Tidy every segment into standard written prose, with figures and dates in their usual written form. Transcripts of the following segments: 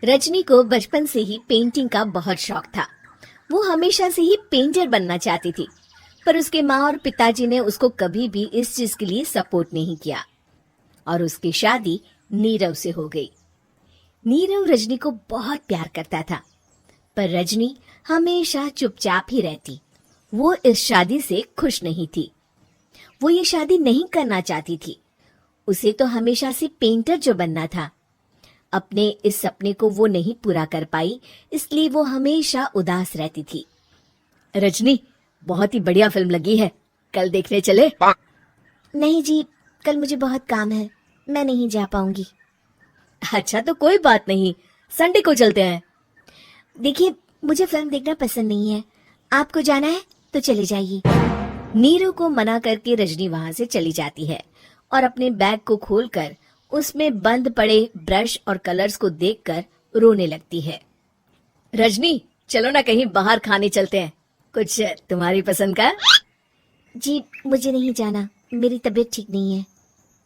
रजनी को बचपन से ही पेंटिंग का बहुत शौक था। वो हमेशा से ही पेंटर बनना चाहती थी, पर उसके माँ और पिताजी ने उसको कभी भी इस चीज के लिए सपोर्ट नहीं किया और उसकी शादी नीरव से हो गई। नीरव रजनी को बहुत प्यार करता था, पर रजनी हमेशा चुपचाप ही रहती। वो इस शादी से खुश नहीं थी। वो ये शादी नहीं करना चाहती थी। उसे तो हमेशा से पेंटर जो बनना था। अपने इस सपने को वो नहीं पूरा कर पाई, इसलिए वो हमेशा उदास रहती थी। रजनी, बहुत ही बढ़िया फिल्म लगी है, कल देखने चले? नहीं जी, कल मुझे बहुत काम है, मैं नहीं जा पाऊंगी। अच्छा तो कोई बात नहीं, संडे को चलते हैं। देखिए, मुझे फिल्म देखना पसंद नहीं है, आपको जाना है तो चले जाइए। नीरू को मना करके रजनी वहां से चली जाती है और अपने बैग को खोलकर उसमें बंद पड़े ब्रश और कलर्स को देखकर रोने लगती है। रजनी, चलो ना कहीं बाहर खाने चलते हैं, कुछ तुम्हारी पसंद का। जी मुझे नहीं जाना, मेरी तबीयत ठीक नहीं है।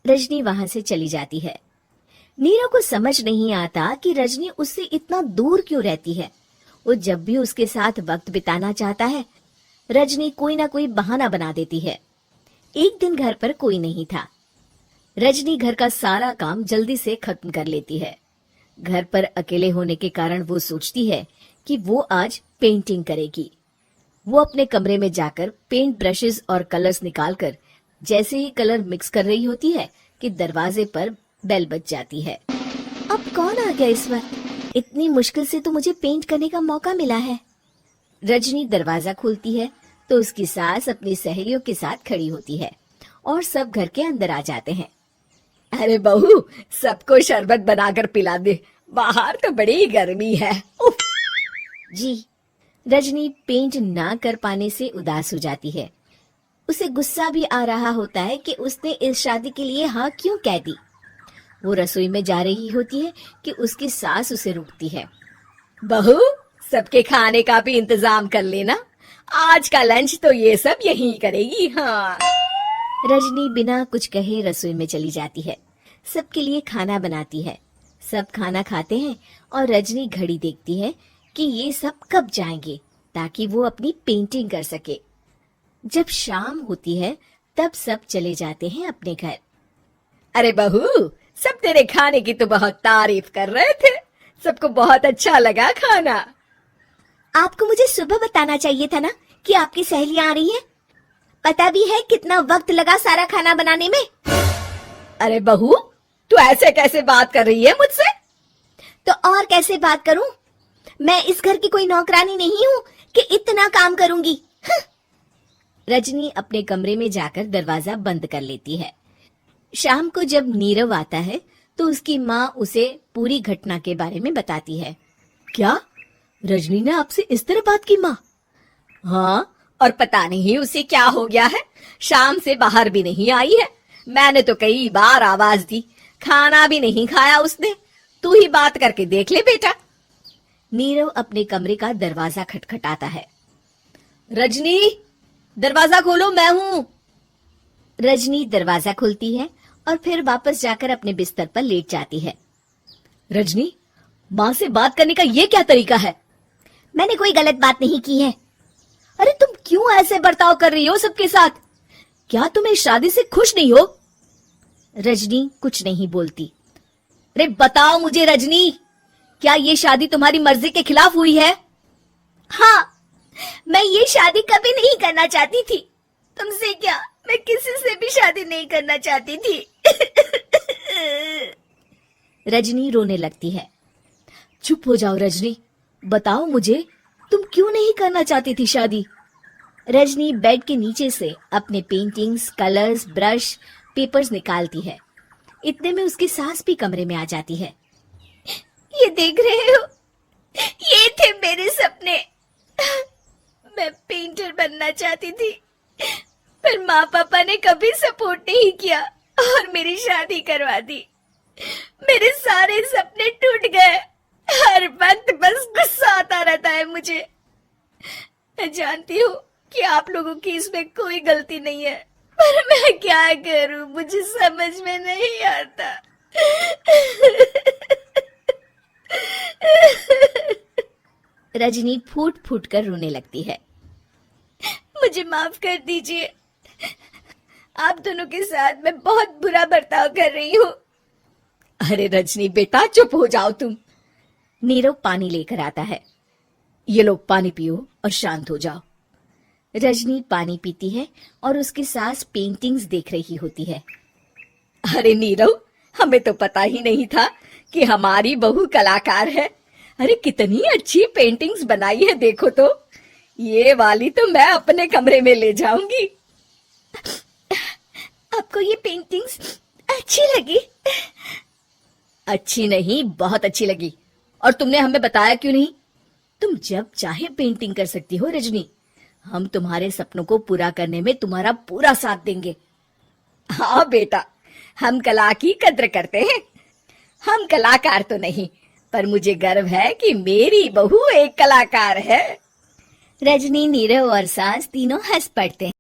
रजनी वहां से चली जाती है। नीरू को समझ नहीं आता कि रजनी उससे इतना दूर क्यों रहती है। वो जब भी उसके साथ वक्त बिताना चाहता है, रजनी कोई ना कोई बहाना बना देती है। एक दिन घर पर कोई नहीं था। रजनी घर का सारा काम जल्दी से खत्म कर लेती है। घर पर अकेले होने के कारण वो सोचती है कि वो आज पेंटिंग करेगी। वो अपने कमरे में जाकर पेंट ब्रशेस और कलर्स निकालकर जैसे ही कलर मिक्स कर रही होती है कि दरवाजे पर बेल बज जाती है। अब कौन आ गया इस वक्त? इतनी मुश्किल से तो मुझे पेंट करने का मौका मिला है। रजनी दरवाजा खोलती है तो उसकी सास अपनी सहेलियों के साथ खड़ी होती है और सब घर के अंदर आ जाते हैं। अरे बहू, सबको शरबत बनाकर पिला दे, बाहर तो बड़ी गर्मी है। उफ। जी। रजनी पेंट ना कर पाने से उदास हो जाती है। उसे गुस्सा भी आ रहा होता है कि उसने इस शादी के लिए हाँ क्यों कह दी। वो रसोई में जा रही होती है कि उसकी सास उसे रोकती है। बहू, सबके खाने का भी इंतजाम कर लेना, आज का लंच तो ये सब यहीं करेगी। हाँ। रजनी बिना कुछ कहे रसोई में चली जाती है। सबके लिए खाना बनाती है। सब खाना खाते हैं और रजनी घड़ी देखती है कि ये सब कब जाएंगे ताकि वो अपनी पेंटिंग कर सके। जब शाम होती है तब सब चले जाते हैं अपने घर। अरे बहू, सब तेरे खाने की तो बहुत तारीफ कर रहे थे, सबको बहुत अच्छा लगा खाना। आपको मुझे सुबह बताना चाहिए था ना कि आपकी सहेलियां आ रही हैं। पता भी है कितना वक्त लगा सारा खाना बनाने में। अरे बहू, तू ऐसे कैसे बात कर रही है मुझसे? तो और कैसे बात करूं? मैं इस घर की कोई नौकरानी नहीं हूं कि इतना काम करूंगी। रजनी अपने कमरे में जाकर दरवाजा बंद कर लेती है। शाम को जब नीरव आता है तो उसकी माँ उसे पूरी घटना के बारे में बताती है। क्या? रजनी ने आपसे इस तरह बात की माँ? हाँ, और पता नहीं उसे क्या हो गया है, शाम से बाहर भी नहीं आई है। मैंने तो कई बार आवाज दी, खाना भी नहीं खाया उसने। तू ही बात करके देख ले बेटा। नीरव अपने कमरे का दरवाजा खटखटाता है। रजनी, दरवाजा खोलो, मैं हूँ। रजनी दरवाजा खोलती है और फिर वापस जाकर अपने बिस्तर पर लेट जाती है। रजनी, माँ से बात करने का ये क्या तरीका है? मैंने कोई गलत बात नहीं की है। अरे तुम क्यों ऐसे बर्ताव कर रही हो सबके साथ? क्या तुम इस शादी से खुश नहीं हो? रजनी कुछ नहीं बोलती। अरे बताओ मुझे रजनी, क्या ये शादी तुम्हारी मर्जी के खिलाफ हुई है? हाँ, मैं ये शादी कभी नहीं करना चाहती थी। तुमसे क्या, मैं किसी से भी शादी नहीं करना चाहती थी। रजनी रोने लगती है। चुप हो जाओ रजनी, बताओ मुझे, तुम क्यों नहीं करना चाहती थी शादी? रजनी बेड के नीचे से अपने पेंटिंग्स, कलर्स, ब्रश, पेपर्स निकालती है। इतने में उसकी सास भी कमरे में आ जाती है। ये देख रहे हो, ये थे मेरे सपने। मैं पेंटर बनना चाहती थी, पर माँ पापा ने कभी सपोर्ट नहीं किया और मेरी शादी करवा दी। मेरे सारे सपने टूट गए। हर वक्त बस गुस्सा आता रहता है मुझे। मैं जानती हूँ कि आप लोगों की इसमें कोई गलती नहीं है, पर मैं क्या करूँ, मुझे समझ में नहीं आता। रजनी फूट फूट कर रोने लगती है। मुझे माफ कर दीजिए, आप दोनों के साथ मैं बहुत बुरा बर्ताव कर रही हूँ। अरे रजनी बेटा, चुप हो जाओ तुम। नीरव पानी लेकर आता है। ये लो पानी पियो और शांत हो जाओ। रजनी पानी पीती है और उसकी सास पेंटिंग्स देख रही होती है। अरे नीरव, हमें तो पता ही नहीं था कि हमारी बहू कलाकार है। अरे कितनी अच्छी पेंटिंग्स बनाई है, देखो तो। ये वाली तो मैं अपने कमरे में ले जाऊंगी। आपको ये पेंटिंग्स अच्छी लगी? अच्छी नहीं, बहुत अच्छी लगी। और तुमने हमें बताया क्यों नहीं? तुम जब चाहे पेंटिंग कर सकती हो रजनी। हम तुम्हारे सपनों को पूरा करने में तुम्हारा पूरा साथ देंगे। हाँ बेटा, हम कला की कद्र करते हैं। हम कलाकार तो नहीं, पर मुझे गर्व है कि मेरी बहू एक कलाकार है। रजनी, नीरव और सास तीनों हंस पड़ते हैं।